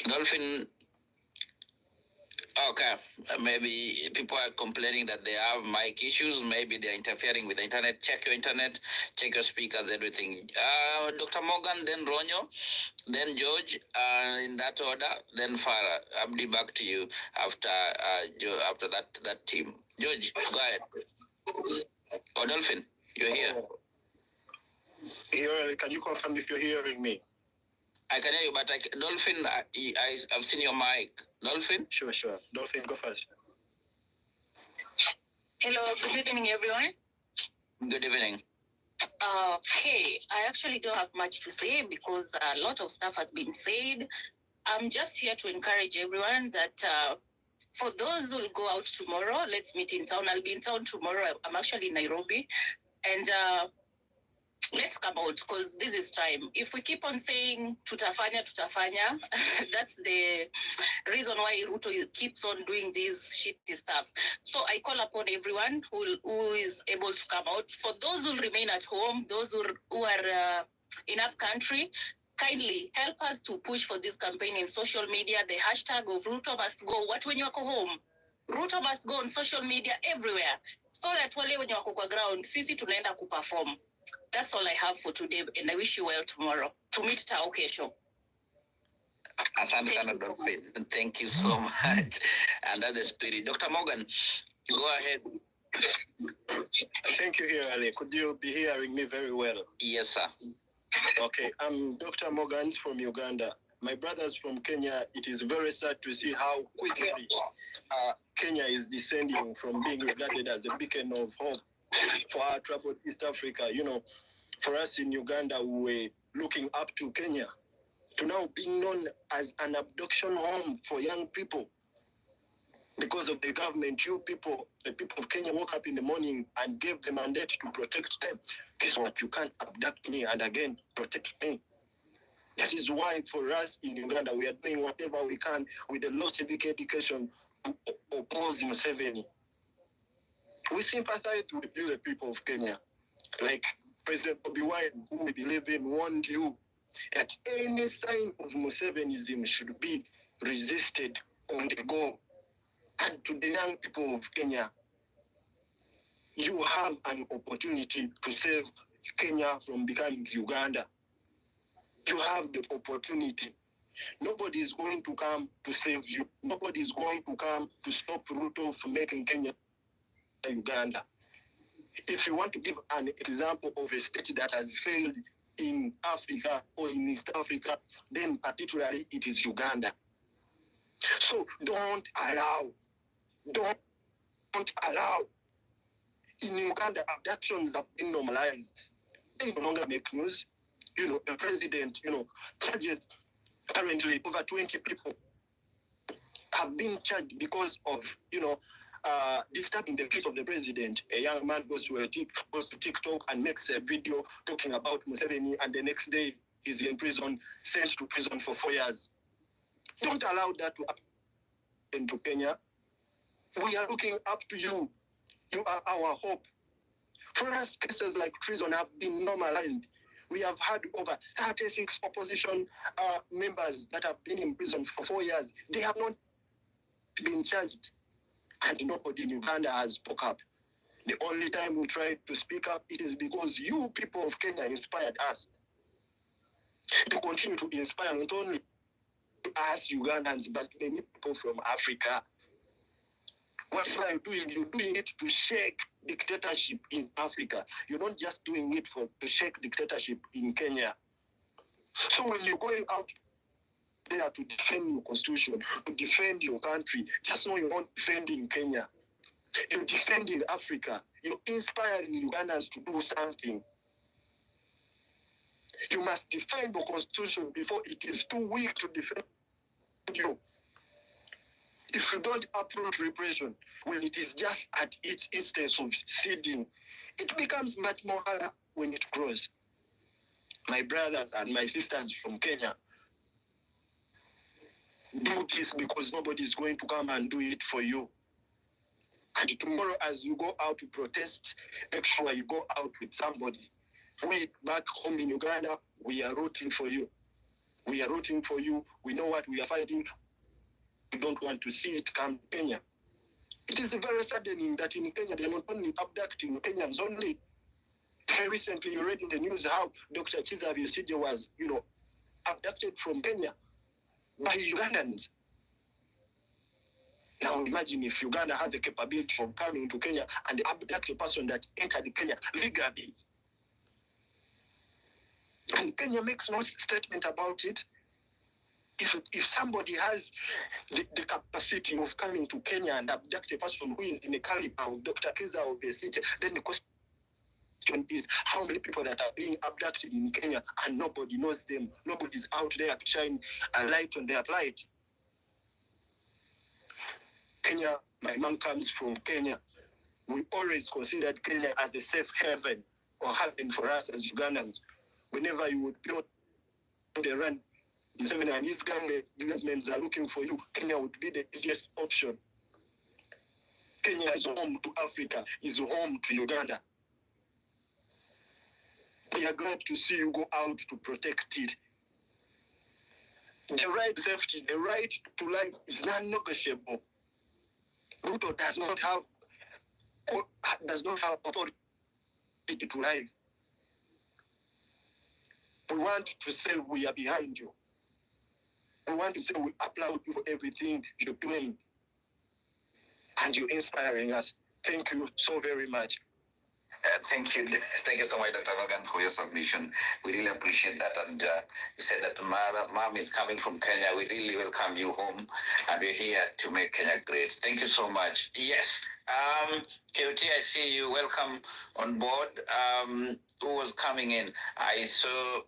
Dolphin, okay, maybe people are complaining that they have mic issues. Maybe they're interfering with the internet. Check your internet, check your speakers, everything. Dr. Morgan, then Ronyo, then George, in that order, then Farah. Abdi, back to you after after that team. George, go ahead. Oh, Dolphin, you're here. Here, can you confirm if you're hearing me? I can hear you, but Dolphin, I've seen your mic. Dolphin? Sure. Dolphin, go first. Hello, good evening, everyone. Good evening. Hey, I actually don't have much to say because a lot of stuff has been said. I'm just here to encourage everyone that for those who will go out tomorrow, let's meet in town. I'll be in town tomorrow. I'm actually in Nairobi. And let's come out because this is time. If we keep on saying tutafanya, that's the reason why Ruto keeps on doing this shitty stuff. So I call upon everyone who is able to come out. For those who remain at home, those who are in our country, kindly help us to push for this campaign in social media. The hashtag of Ruto must go. What when you go home? Ruto must go on social media everywhere so that wale wenye wako kwa ground, sisi tunaenda kuperform. That's all I have for today, and I wish you well tomorrow. To meet Tao kesho. Asante sana, Dolphin. Thank you so much. And that's the spirit. Dr. Morgan, go ahead. Thank you, here, Ali. Could you be hearing me very well? Yes, sir. Okay, I'm Dr. Morgan from Uganda. My brothers from Kenya, it is very sad to see how quickly Kenya is descending from being regarded as a beacon of hope for our troubled East Africa. You know, for us in Uganda, we were looking up to Kenya to now being known as an abduction home for young people. Because of the government, you people, the people of Kenya woke up in the morning and gave the mandate to protect them. Guess what? You can't abduct me and again protect me. That is why for us in Uganda, we are doing whatever we can with the low civic education to oppose Museveni. We sympathize with you, the people of Kenya. Like President Bobi Wine, who we believe in, warned you that any sign of Musevenism should be resisted on the go. And to the young people of Kenya, you have an opportunity to save Kenya from becoming Uganda. You have the opportunity. Nobody is going to come to save you. Nobody is going to come to stop Ruto from making Kenya Uganda. If you want to give an example of a state that has failed in Africa or in East Africa, then particularly it is Uganda. So don't allow. In Uganda, abductions have been normalized. They no longer make news. You know, the president, charges currently over 20 people have been charged because of, disturbing the peace of the president. A young man goes to TikTok and makes a video talking about Museveni, and the next day he's in prison, sent to prison for 4 years. Don't allow that to happen to Kenya. We are looking up to you. You are our hope. For us, cases like treason have been normalized. We have had over 36 opposition members that have been in prison for 4 years. They have not been charged. And nobody in Uganda has spoke up. The only time we tried to speak up, it is because you people of Kenya inspired us to continue to inspire not only us Ugandans, but many people from Africa. What are you doing? You're doing it to shake dictatorship in Africa. You're not just doing it to shake dictatorship in Kenya. So when you're going out there to defend your constitution, to defend your country, just know you're not defending Kenya. You're defending Africa. You're inspiring Ugandans to do something. You must defend your constitution before it is too weak to defend you. If you don't approach repression when it is just at its instance of seeding, it becomes much more harder when it grows. My brothers and my sisters from Kenya, do this because nobody is going to come and do it for you. And tomorrow, as you go out to protest, make sure you go out with somebody. We back home in Uganda, we are rooting for you. We are rooting for you. We know what we are fighting. We don't want to see it come to Kenya. It is very saddening that in Kenya, they're not only abducting Kenyans only. Very recently, you read in the news how Dr. Chizabi Usije was, abducted from Kenya by Ugandans. Now imagine if Uganda has the capability of coming to Kenya and abduct a person that entered Kenya legally. And Kenya makes no statement about it. If somebody has the capacity of coming to Kenya and abduct a person who is in the caliber of Dr. Kiza or Besite, then the question is how many people that are being abducted in Kenya and nobody knows them. Nobody's out there to shine a light on their plight. Kenya, my mom comes from Kenya. We always considered Kenya as a safe haven or haven for us as Ugandans. Whenever you would be on the run, Museveni and his governments are looking for you, Kenya would be the easiest option. Kenya is home to Africa, is home to Uganda. We are glad to see you go out to protect it. The right to safety, the right to life is non-negotiable. Ruto does not have authority to life. We want to say we are behind you. We want to say we applaud you for everything you're doing. And you're inspiring us. Thank you so very much. Thank you. Thank you so much, Dr. Morgan, for your submission. We really appreciate that. And you said that mom is coming from Kenya. We really welcome you home. And we're here to make Kenya great. Thank you so much. Yes. KOT, I see you. Welcome on board. Who was coming in? I saw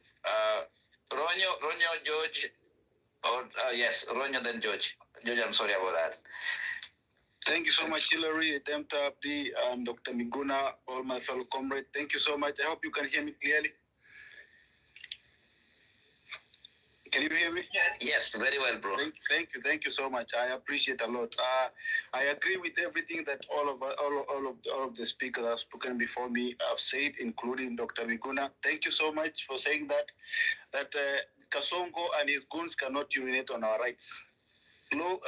Ronyo, George. Yes, Ronyo, then George. George, I'm sorry about that. Thank you so much, Hillary, Demta Abdi, and Dr. Miguna, all my fellow comrades. Thank you so much. I hope you can hear me clearly. Can you hear me? Yes, very well, bro. Thank you so much. I appreciate a lot. I agree with everything that all of the speakers have spoken before me have said, including Dr. Miguna. Thank you so much for saying that Kasongo and his goons cannot urinate on our rights. No,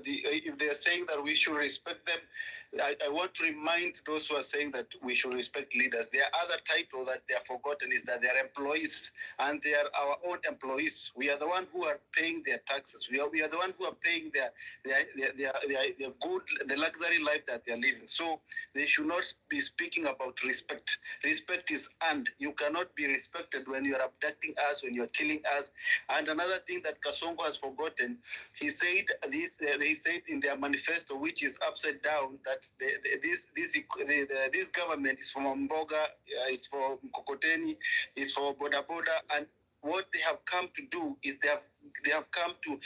if they are saying that we should respect them, I want to remind those who are saying that we should respect leaders. Their other title that they are forgotten is that they are employees, and they are our own employees. We are the one who are paying their taxes. We are the one who are paying their good, the luxury life that they are living. So they should not be speaking about respect. Respect is earned. You cannot be respected when you are abducting us, when you are killing us. And another thing that Kasongo has forgotten, he said this. They said in their manifesto, which is upside down, that this government is for Mboga, it's for Mkokoteni, it's for Boda Boda, and what they have come to do is they have come to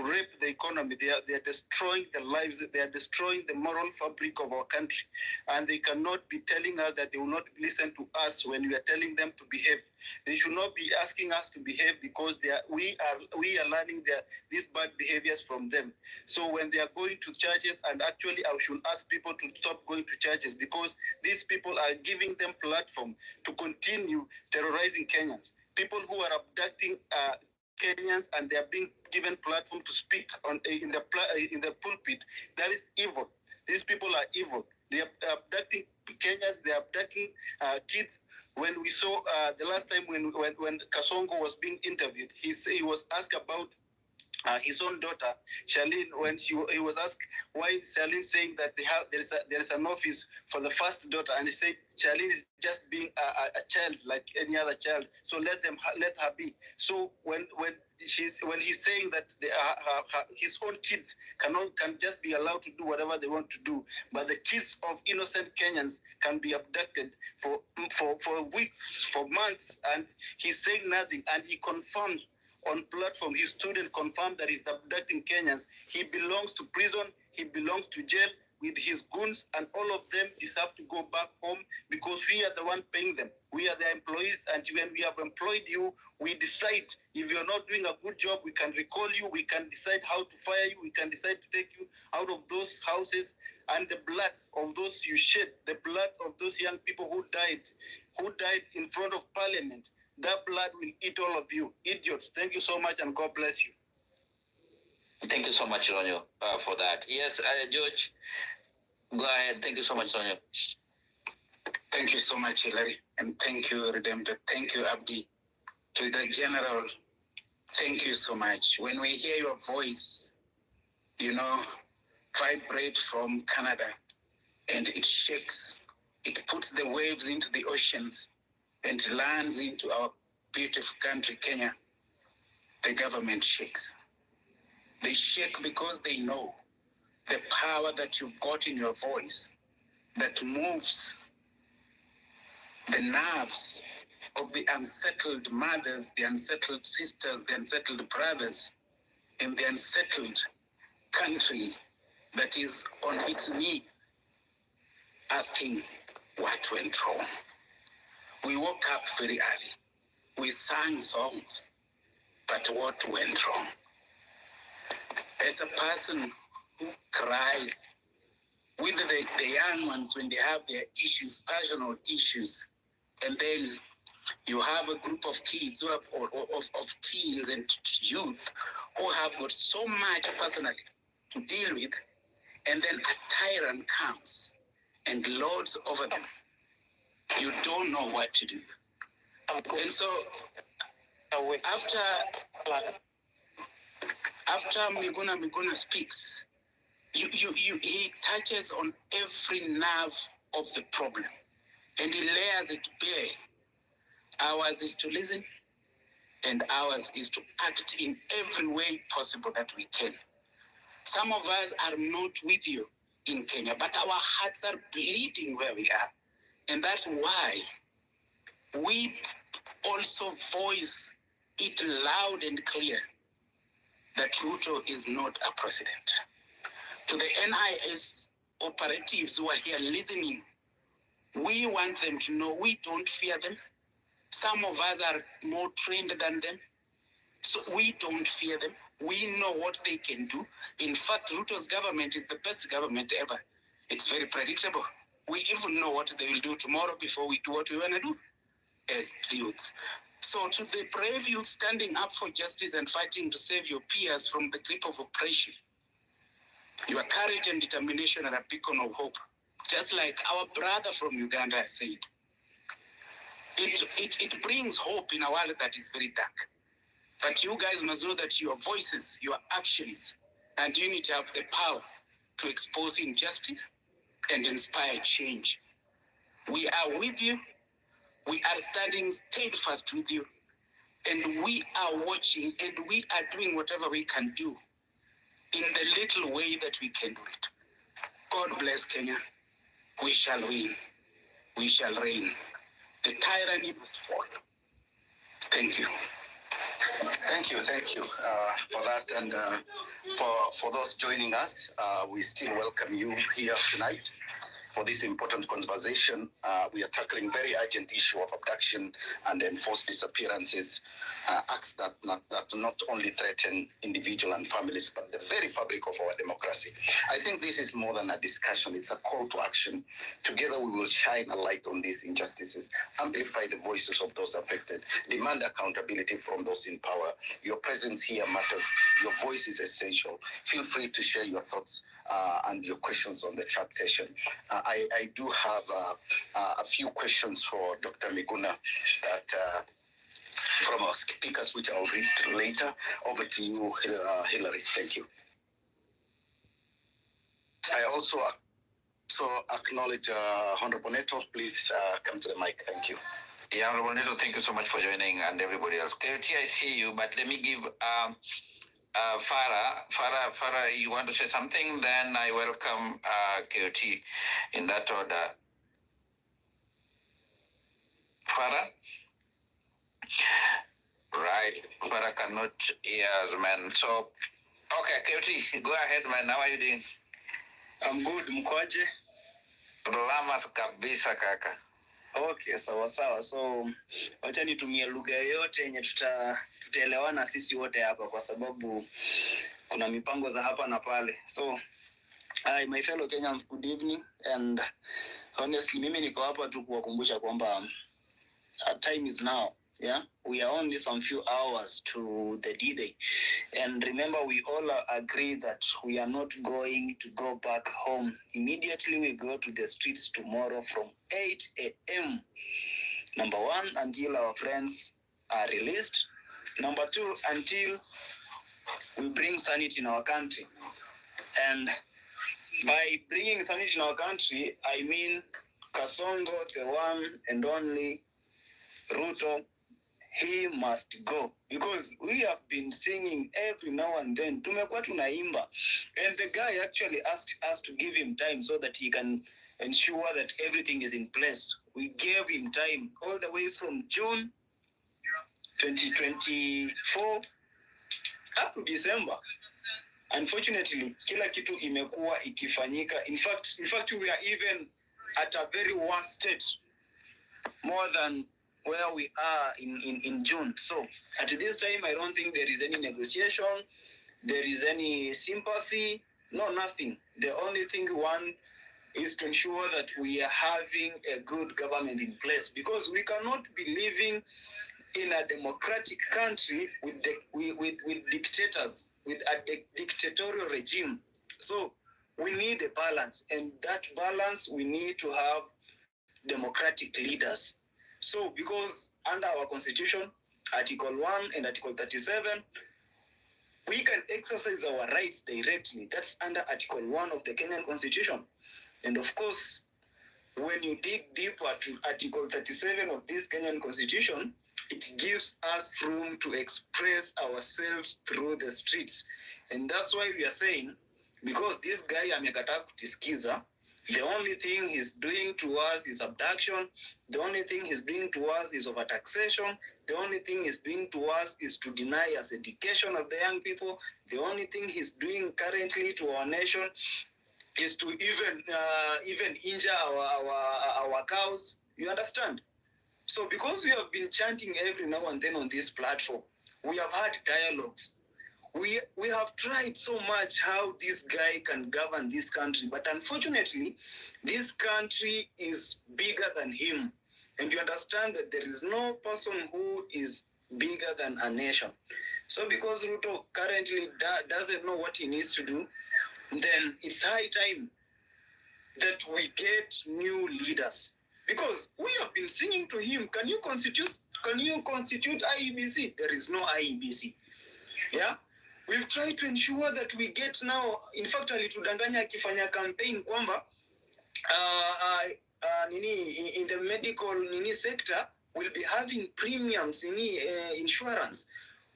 rape the economy. They are destroying the lives. They are destroying the moral fabric of our country, and they cannot be telling us that they will not listen to us when we are telling them to behave. They should not be asking us to behave because we are learning these bad behaviors from them. So when they are going to churches, and actually I should ask people to stop going to churches because these people are giving them platform to continue terrorizing Kenyans. People who are abducting Kenyans, and they are being given platform to speak in the pulpit. That is evil. These people are evil. They are abducting Kenyans. They are abducting kids. When we saw the last time when Kasongo was being interviewed, he was asked about his own daughter, Charlene, when he was asked why Charlene saying that there is an office for the first daughter, and he said Charlene is just being a child like any other child, so let her be. So when he's saying that his own kids can just be allowed to do whatever they want to do, but the kids of innocent Kenyans can be abducted for weeks, for months, and he's saying nothing, and he confirmed on platform, his student confirmed that he's abducting Kenyans. He belongs to prison, he belongs to jail with his goons, and all of them deserve to go back home because we are the one paying them. We are the employees, and when we have employed you, we decide if you're not doing a good job, we can recall you, we can decide how to fire you, we can decide to take you out of those houses, and the blood of those you shed, the blood of those young people who died in front of parliament, That blood will eat all of you. Idiots. Thank you so much and God bless you. Thank you so much, Ronyo, for that. Yes, George, go ahead. Thank you so much, Ronyo. Thank you so much, Hillary. And thank you, Redemptor. Thank you, Abdi. To the General, thank you so much. When we hear your voice, vibrate from Canada, and it shakes, it puts the waves into the oceans and lands into our beautiful country, Kenya, the government shakes. They shake because they know the power that you've got in your voice that moves the nerves of the unsettled mothers, the unsettled sisters, the unsettled brothers, in the unsettled country that is on its knee asking what went wrong. We woke up very early. We sang songs, but what went wrong? As a person who cries with the young ones when they have their issues, personal issues, and then you have a group of kids who have, of teens and youth who have got so much personally to deal with, and then a tyrant comes and lords over them. You don't know what to do. And so after Miguna speaks, he touches on every nerve of the problem and he layers it bare. Ours is to listen and ours is to act in every way possible that we can. Some of us are not with you in Kenya, but our hearts are bleeding where we are. And that's why we also voice it loud and clear that Ruto is not a president. To the NIS operatives who are here listening, we want them to know we don't fear them. Some of us are more trained than them, so we don't fear them. We know what they can do. In fact, Ruto's government is the best government ever. It's very predictable. We even know what they will do tomorrow before we do what we want to do as youths. So to the brave youth standing up for justice and fighting to save your peers from the grip of oppression, your courage and determination are a beacon of hope. Just like our brother from Uganda said, it brings hope in a world that is very dark. But you guys must know that your voices, your actions, and unity have the power to expose injustice and inspire change. We are with you. We are standing steadfast with you. And we are watching and we are doing whatever we can do in the little way that we can do it. God bless Kenya. We shall win. We shall reign. The tyranny must fall. Thank you. Thank you for that, and for those joining us, we still welcome you here tonight for this important conversation. We are tackling very urgent issue of abduction and enforced disappearances, acts that not only threaten individual and families, but the very fabric of our democracy. I think this is more than a discussion, it's a call to action. Together we will shine a light on these injustices, amplify the voices of those affected, demand accountability from those in power. Your presence here matters, your voice is essential. Feel free to share your thoughts and your questions on the chat session. I do have a few questions for Dr. Miguna that from our speakers, which I'll read later. Over to you, Hillary. Thank you. I also acknowledge Honorable Neto. Please come to the mic. Thank you. Yeah, Honorable Neto, thank you so much for joining, and everybody else. KOT, I see you, but let me give Farah, you want to say something? Then I welcome KOT in that order. Farah? Right, Farah cannot hear us, man. So, okay, KOT, go ahead, man. How are you doing? I'm good, mkoje? Salamat kabisa, kaka. Okay, sawa. So, wacha nitumie lugha yote yenye tutaelewana sisi wote hapa, kwa sababu kuna mipango za hapa na pale. So, my fellow Kenyans, good evening, and honestly mimi niko hapa tu kuwakumbusha kwamba time is now. Yeah, we are only some few hours to the D-Day. And remember, we all agree that we are not going to go back home. Immediately we go to the streets tomorrow from 8 a.m. Number one, until our friends are released. Number two, until we bring sanity in our country. And by bringing sanity in our country, I mean Kasongo, the one and only Ruto, he must go, because we have been singing every now and then. Tumekuwa tunaimba, and the guy actually asked us to give him time so that he can ensure that everything is in place. We gave him time all the way from June 2024 up to December. Unfortunately, kila kitu imekuwa ikifanyika. In fact, we are even at a very worst state, more than where we are in June. So at this time, I don't think there is any negotiation, there is any sympathy, no, nothing. The only thing we want is to ensure that we are having a good government in place, because we cannot be living in a democratic country with dictators, with a dictatorial regime. So we need a balance, and that balance, we need to have democratic leaders. So because under our constitution, Article 1 and Article 37, we can exercise our rights directly. That's under Article 1 of the Kenyan Constitution. And of course, when you dig deeper to Article 37 of this Kenyan Constitution, it gives us room to express ourselves through the streets. And that's why we are saying, because this guy amekataa kutisikiza, the only thing he's doing to us is abduction. The only thing he's doing to us is overtaxation. The only thing he's doing to us is to deny us education as the young people. The only thing he's doing currently to our nation is to even injure our cows. You understand? So because we have been chanting every now and then on this platform, we have had dialogues. We have tried so much how this guy can govern this country, but unfortunately, this country is bigger than him. And you understand that there is no person who is bigger than a nation. So because Ruto currently doesn't know what he needs to do, then it's high time that we get new leaders. Because we have been singing to him, can you constitute IEBC? There is no IEBC. Yeah? We've tried to ensure that we get now, in fact, alitudanganya akifanya campaign kwamba in the medical sector will be having premiums insurance,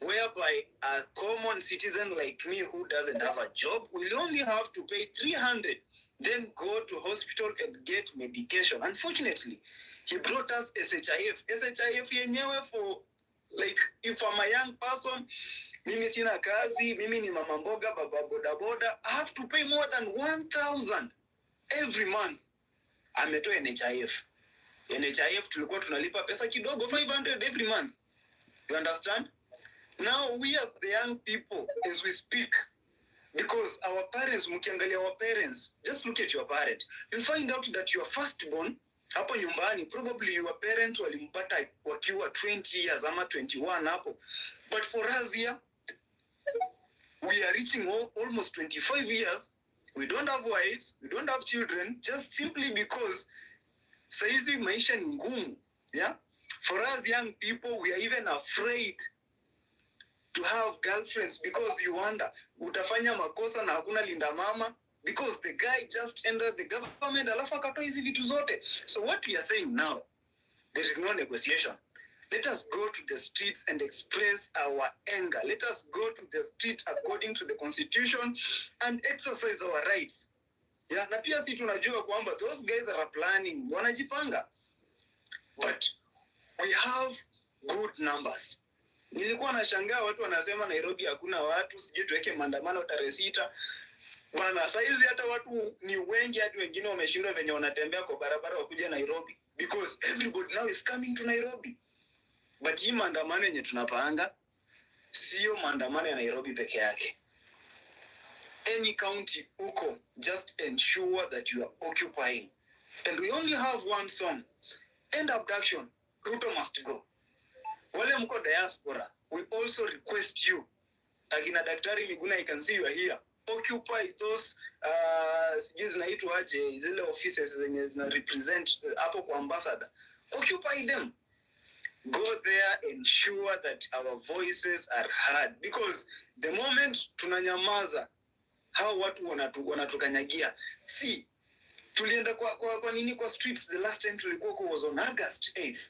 whereby a common citizen like me who doesn't have a job will only have to pay 300, then go to hospital and get medication. Unfortunately, he brought us SHIF yenyewe for, like, if I'm a young person, mimi sina kazi, mimi ni mama mboga, baba boda boda, I have to pay more than 1,000 every month. Ametoa NHIF. NHIF tulikuwa tunalipa pesa kidogo, 500 every month. You understand? Now we as the young people, as we speak, because our parents, mkiangalia our parents, just look at your parent. You'll find out that your firstborn, hapo nyumbani, probably your parents walimpata wakiwa 20 years ama 21 hapo. But for us here, we are reaching almost 25 years. We don't have wives, we don't have children, just simply because saizi maisha ni ngumu. Yeah? For us young people, we are even afraid to have girlfriends, because you wonder, utafanya makosa na hakuna linda mama, because the guy just entered the government, alafu akatoa hizi vitu zote. So what we are saying now, there is no negotiation. Let us go to the streets and express our anger. Let us go to the street according to the constitution and exercise our rights. Yeah, na pia si tunajua kwamba those guys are planning, wanajipanga. But we have good numbers. Nilikuwa nashangaa watu wanasema Nairobi hakuna watu, sijui tuweke maandamano tarehe 6. Bwana, saizi hata watu ni wengi, hadi wengine wameshindwa venye wanatembea kwa barabara wakuja Nairobi, because everybody now is coming to Nairobi. But hii maandamano yenye tunapanga sio maandamano ya Nairobi peke yake. Any county uko, just ensure that you are occupying. And we only have one song. End abduction. Ruto must go. Wale mko diaspora, we also request you, akina Daktari Miguna, I can see you are here. Occupy those sijui zinaitwa aje zile offices zenye zina represent hapo kwa ambassador. Occupy them. Go there, ensure that our voices are heard, because the moment tunanyamaza hao watu wanatukanyagia. See, tulienda kwa nini kwa streets the last time tulikuwa was on August 8th.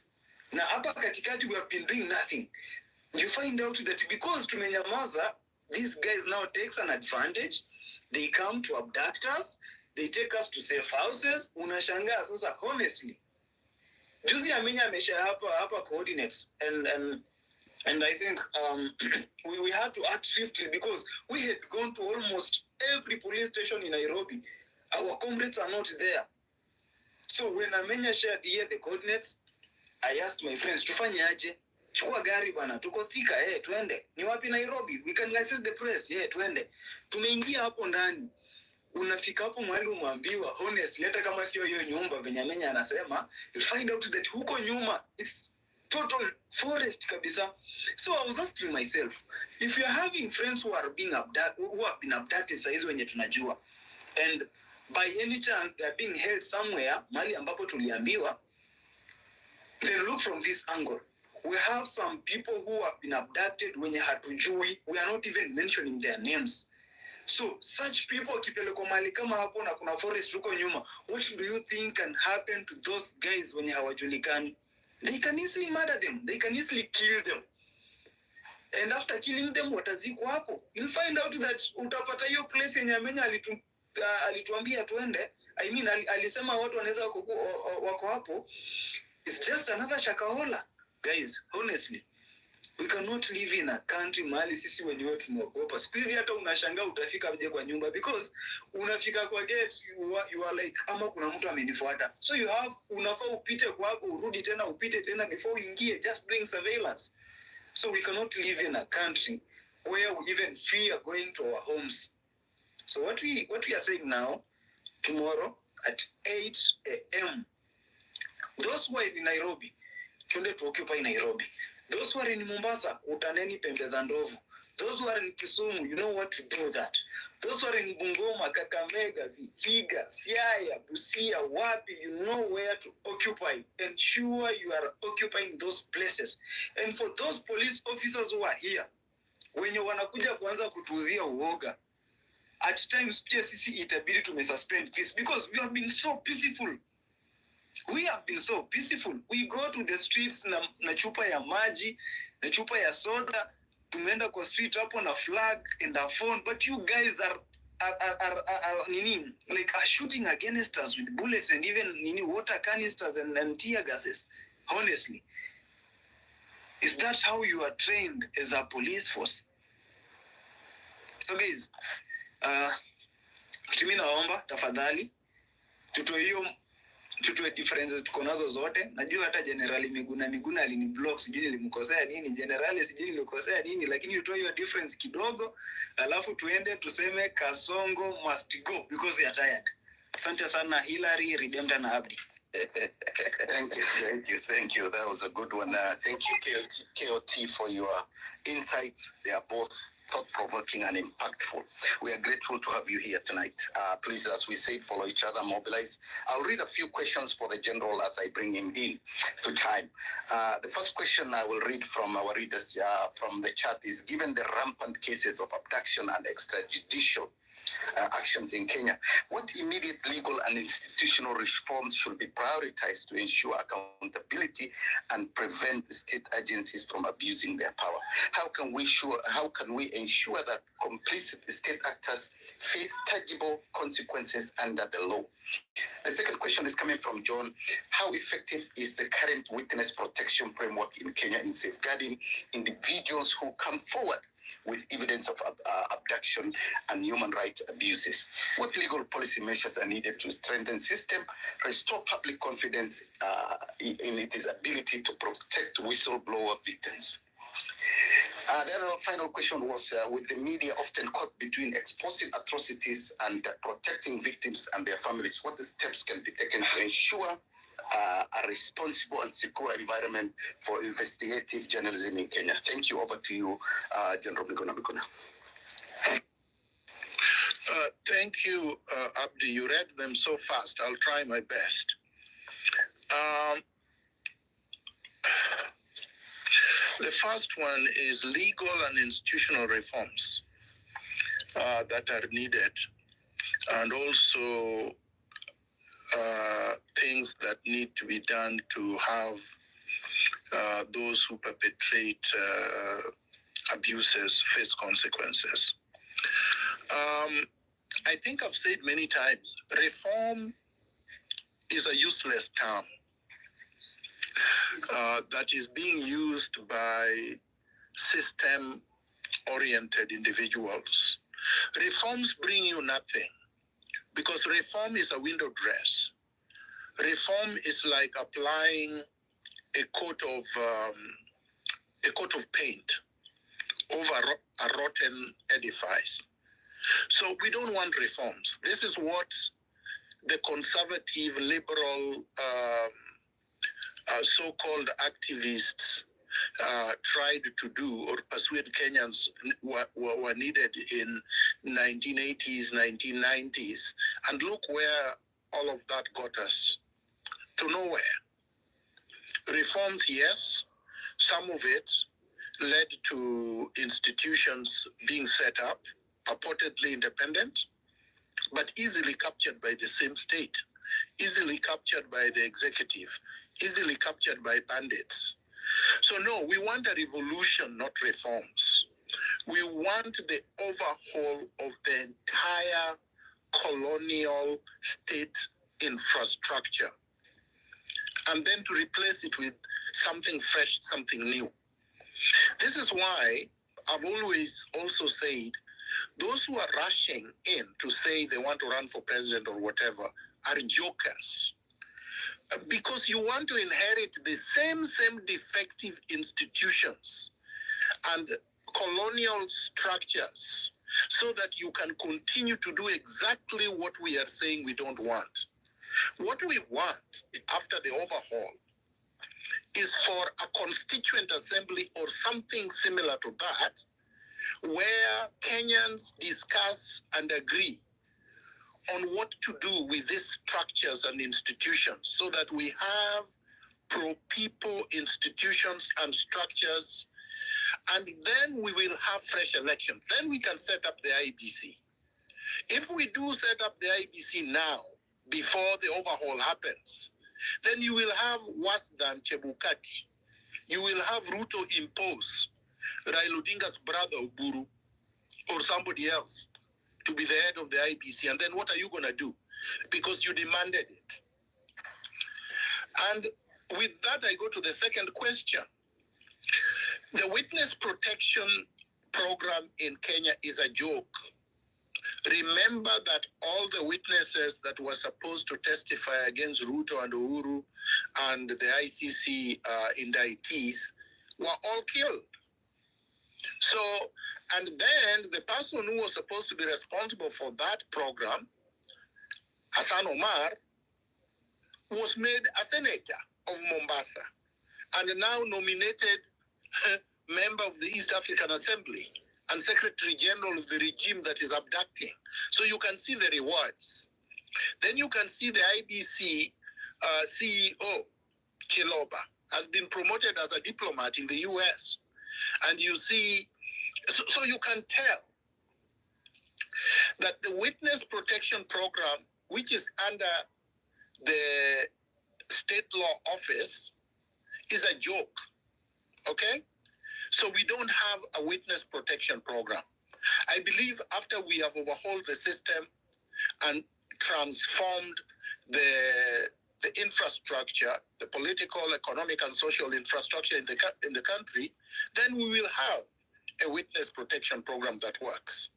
Na hapa katikati we have been doing nothing. You find out that because tumenyamaza, these guys now takes an advantage. They come to abduct us. They take us to safe houses. Unashangaa sasa, honestly. Juzi Amenya ameshare hapa coordinates and I think we had to act swiftly because we had gone to almost every police station in Nairobi. Our comrades are not there. So when Amenya shared here the coordinates, I asked my friends, tufanye aje? Chukua gari bana, tuko Thika, tuende. Ni wapi Nairobi? We can access the press, tuende. Tumeingia hapo ndani. Unafika hapo mahali umwambiwa, honestly, hata kama sio hiyo nyumba venye Amenya anasema, you find out that huko nyuma it's total forest kabisa. So I was asking myself, if you're having friends who have been abducted saizi wenye tunajua, and by any chance they are being held somewhere mahali ambapo tuliambiwa, then look from this angle. We have some people who have been abducted wenye hatujui. We are not even mentioning their names. So such people kipeleko mahali kama hapo na kuna forest huko nyuma, what do you think can happen to those guys wenye hawajulikani? They can easily murder them. They can easily kill them. And after killing them, watazikwa hapo. You'll find out that utapata hiyo place yenye Amenya alituambia tuende. I mean, alisema watu wanaweza wako hapo. It's just another Shakahola. Guys, honestly, we cannot live in a country mahali sisi wenyewe tunaogopa. Siku hizi hata unashangaa utafika aje kwa nyumba because unafika kwa gate you are like ama kuna mtu amenifuata. So unafaa upite kwa hapo urudi tena upite tena before uingie, just doing surveillance. So we cannot live in a country where we even fear going to our homes. So what we are saying now, tomorrow at 8 a.m. those who are in Nairobi, twende to occupy Nairobi. Those who are in Mombasa, utaneni pembe za ndovu. Those who are in Kisumu, you know what to do that. Those who are in Bungoma, Kakamega, Vihiga, Siaya, Busia, Wapi, you know where to occupy. Ensure you are occupying those places. And for those police officers who are here, wenye wanakuja kuanza kutuzia uoga, at times pia sisi itabidi tumesuspend peace because we have been so peaceful. We have been so peaceful. We go to the streets na chupa ya maji, na chupa ya soda. Tumeenda kwa street hapo na flag and a phone. But you guys are shooting against us with bullets and even water canisters and tear gases. Honestly, is that how you are trained as a police force? So guys, mimi naomba tafadhali tutoe differences tuko nazo zote. Najua hata Generali Miguna aliniblock, sijui nilimkosea nini, Generali sijui nilikosea nini, lakini utoe hiyo difference kidogo, alafu tuende tuseme Kasongo must go because we are tired. Asante sana Hillary, Redemptor na Abdi. Thank you. That was a good one. Thank you, KOT, for your insights. They are both thought-provoking and impactful. We are grateful to have you here tonight. Please, as we said, follow each other, mobilize. I'll read a few questions for the general as I bring him in to time. The first question I will read from our readers from the chat is, given the rampant cases of abduction and extrajudicial actions in Kenya, what immediate legal and institutional reforms should be prioritized to ensure accountability and prevent state agencies from abusing their power? How can we ensure that complicit state actors face tangible consequences under the law? The second question is coming from John. How effective is the current witness protection framework in Kenya in safeguarding individuals who come forward with evidence of abduction and human rights abuses? What legal policy measures are needed to strengthen system, restore public confidence in its ability to protect whistleblower victims? Then our final question was, with the media often caught between exposing atrocities and protecting victims and their families, what steps can be taken to ensure a responsible and secure environment for investigative journalism in Kenya. Thank you. Over to you, General Miguna. Thank you, Abdi. You read them so fast. I'll try my best. The first one is legal and institutional reforms that are needed, and also things that need to be done to have those who perpetrate abuses face consequences. I think I've said many times, reform is a useless term that is being used by system-oriented individuals. Reforms bring you nothing, because reform is a window dress. Reform is like applying a coat of paint over a rotten edifice. So we don't want reforms. This is what the conservative, liberal, so-called activists tried to do or persuade Kenyans were needed in 1980s, 1990s. And look where all of that got us, to nowhere. Reforms, yes, some of it led to institutions being set up, purportedly independent, but easily captured by the same state, easily captured by the executive, easily captured by bandits. So no, we want a revolution, not reforms. We want the overhaul of the entire colonial state infrastructure, and then to replace it with something fresh, something new. This is why I've always also said, those who are rushing in to say they want to run for president or whatever are jokers. Because you want to inherit the same defective institutions and colonial structures so that you can continue to do exactly what we are saying we don't want. What we want after the overhaul is for a constituent assembly or something similar to that, where Kenyans discuss and agree on what to do with these structures and institutions so that we have pro-people institutions and structures, and then we will have fresh elections. Then we can set up the IBC. If we do set up the IBC now, before the overhaul happens, then you will have worse than Chebukati. You will have Ruto impose Raila Odinga's brother Oburu or somebody else to be the head of the IBC. And then what are you going to do? Because you demanded it. And with that, I go to the second question. The witness protection program in Kenya is a joke. Remember that all the witnesses that were supposed to testify against Ruto and Uhuru and the ICC indictees were all killed. So, and then the person who was supposed to be responsible for that program, Hassan Omar, was made a senator of Mombasa and now nominated member of the East African Assembly and Secretary General of the regime that is abducting. So you can see the rewards. Then you can see the IBC CEO, Chiloba, has been promoted as a diplomat in the US. And you see, so you can tell that the witness protection program, which is under the state law office, is a joke, okay? So we don't have a witness protection program. I believe after we have overhauled the system and transformed the infrastructure, the political, economic, and social infrastructure in the country, then we will have a witness protection program that works.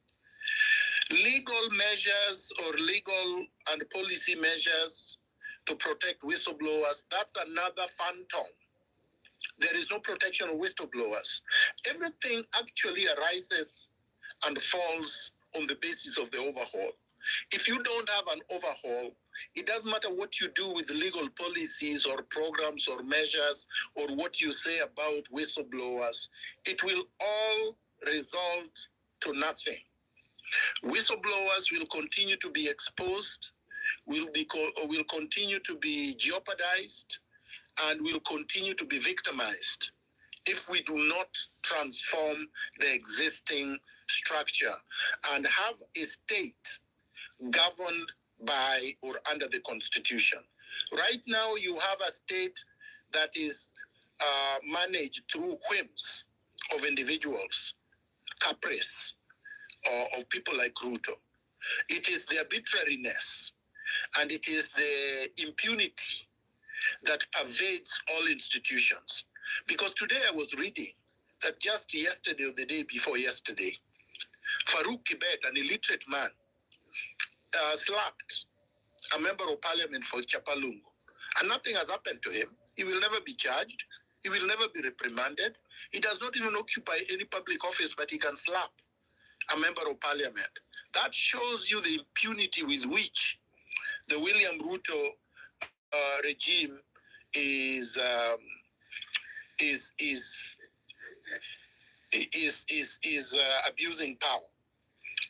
Legal measures or legal and policy measures to protect whistleblowers, that's another phantom. There is no protection of whistleblowers. Everything actually arises and falls on the basis of the overhaul. If you don't have an overhaul, it doesn't matter what you do with legal policies or programs or measures or what you say about whistleblowers, it will all result to nothing. Whistleblowers will continue to be exposed, will continue to be jeopardized, and will continue to be victimized if we do not transform the existing structure and have a state governed by or under the Constitution. Right now, you have a state that is managed through whims of individuals, caprice, or of people like Ruto. It is the arbitrariness and it is the impunity that pervades all institutions. Because today I was reading that just yesterday or the day before yesterday, Farouk Kibet, an illiterate man, slapped a member of parliament for Chapalungu. And nothing has happened to him. He will never be charged. He will never be reprimanded. He does not even occupy any public office, but he can slap a member of parliament. That shows you the impunity with which the William Ruto regime is abusing power.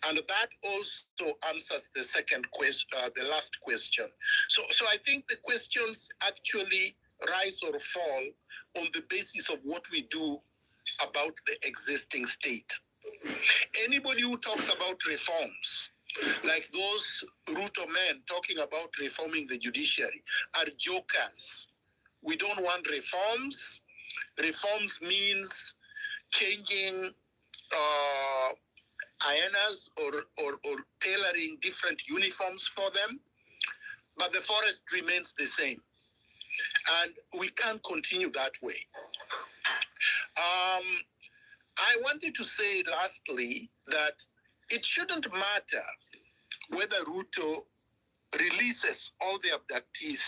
And that also answers the second question, the last question. So I think the questions actually rise or fall on the basis of what we do about the existing state. Anybody who talks about reforms, like those Ruto men talking about reforming the judiciary, are jokers. We don't want reforms. Reforms means changing hyenas or tailoring different uniforms for them, but the forest remains the same. And we can't continue that way. I wanted to say lastly that it shouldn't matter whether Ruto releases all the abductees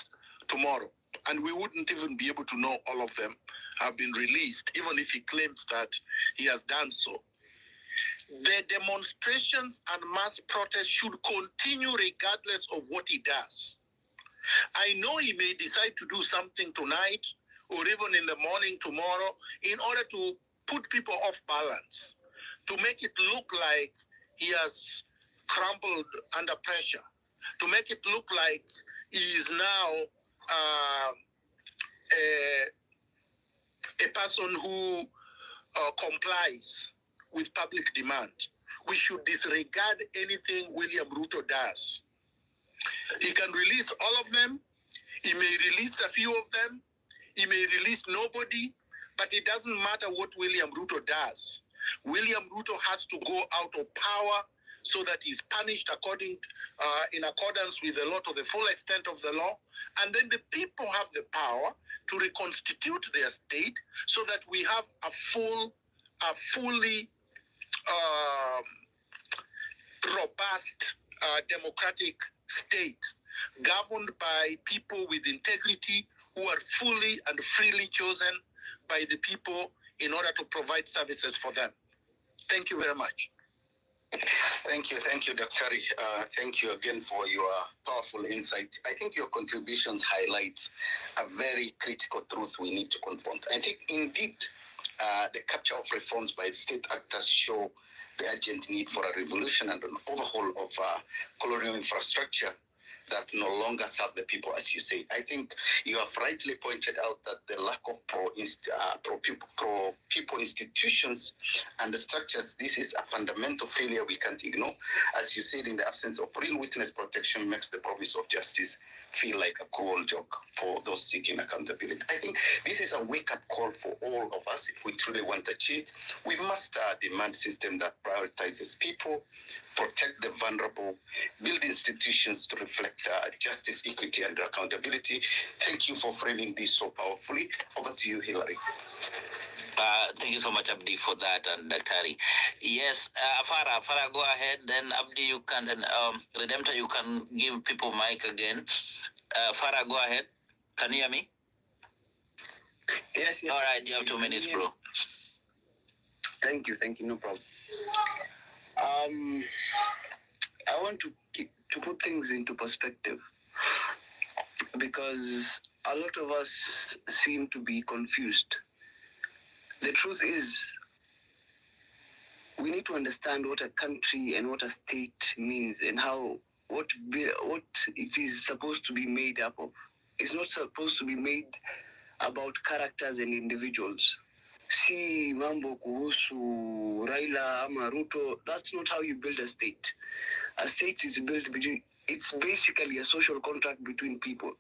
tomorrow, and we wouldn't even be able to know all of them have been released, even if he claims that he has done so. The demonstrations and mass protests should continue regardless of what he does. I know he may decide to do something tonight or even in the morning tomorrow in order to put people off balance, to make it look like he has crumbled under pressure, to make it look like he is now a person who complies with public demand. We should disregard anything William Ruto does. He can release all of them. He may release a few of them. He may release nobody, but it doesn't matter what William Ruto does. William Ruto has to go out of power so that he's punished in accordance with the law to the full extent of the law. And then the people have the power to reconstitute their state so that we have a fully robust democratic state governed by people with integrity who are fully and freely chosen by the people in order to provide services for them. Thank you very much. Thank you, Dr. Thank you again for your powerful insight. I think your contributions highlight a very critical truth we need to confront. I think indeed the capture of reforms by state actors show the urgent need for a revolution and an overhaul of colonial infrastructure that no longer serve the people, as you say. I think you have rightly pointed out that the lack of pro-people institutions and the structures, this is a fundamental failure we can't ignore. As you said, in the absence of real witness protection makes the promise of justice feel like a cruel joke for those seeking accountability. I think this is a wake-up call for all of us. If we truly want a change, we must demand a system that prioritizes people, protect the vulnerable, build institutions to reflect justice, equity, and accountability. Thank you for framing this so powerfully. Over to you, Hillary. Thank you so much, Abdi, for that, and Daktari. Yes, Farah, go ahead. Then Abdi, you can, and Redemptor, you can give people mic again. Farah, go ahead. Can you hear me? Yes. All right, you have 2 minutes, bro. Thank you, no problem. I want want to put things into perspective, because a lot of us seem to be confused. The truth is, we need to understand what a country and what a state means, and what it is supposed to be made up of. It's not supposed to be made about characters and individuals. Si mambo kuhusu Raila ama Ruto, that's not how you build a state. A state is built it's basically a social contract between people.